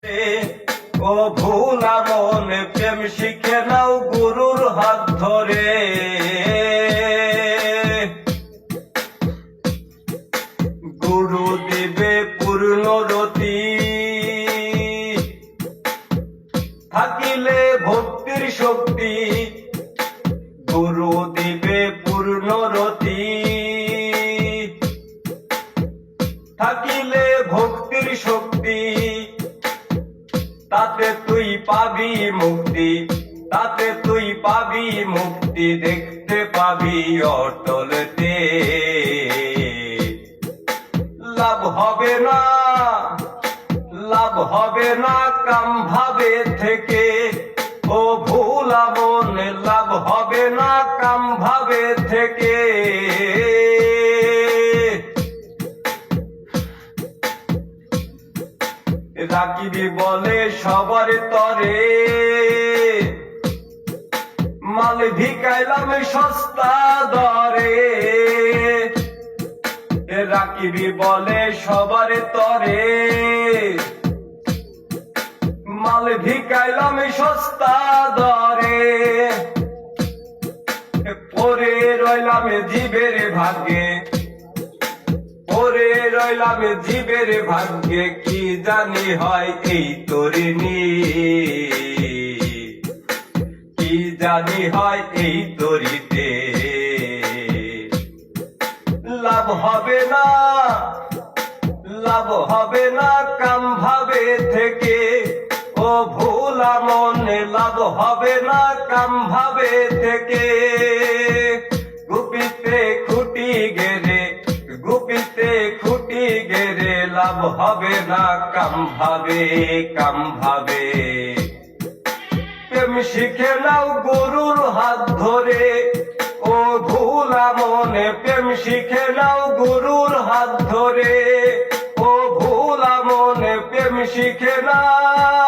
ও ভোলা মন প্রেম শিখে নাও গুরুর হাত ধরে। গুরু দিবে পূর্ণরতি, থাকিলে ভক্তির শক্তি। গুরু দিবে পূর্ণরতি, থাকিলে ভক্তির শক্তি। তাতে তুই পাবি মুক্তি, তাতে তুই পাবি মুক্তি। দেখতে পাবি অটলতে, লাভ হবে না, লাভ হবে না কাম ভাবে থেকে। ও ভোলা মন লাভ হবে না কাম ভাবে থেকে। রাখিবি বলে সবার তরে, মাল ভিকাইলাম সস্তা দরে। রাখিবি বলে সবার তরে, মাল ভিকাইলাম সস্তা দরে। পরে রইলাম জীবের ভাগ্যে, পরে রইলাম জীবের ভাগ্যে। কি জানি হয় এই তরিণী, কি জানি হয় এই তরিতে। লাভ হবে না, লাভ হবে না কাম ভাবে থেকে। ও ভোলা মনে লাভ হবে না কাম ভাবে থেকে। গুপিতে খুঁটি গেরে, গুপিতে খুঁটি গেরে। লাভ হবে না কাম ভাবে, কাম ভাবে। প্রেম শিখে নাও গুরুর হাত ধরে। ও ভোলা মনে প্রেম শিখে নাও গুরুর হাত ধরে। ও ভোলা মনে প্রেম শিখে নাও।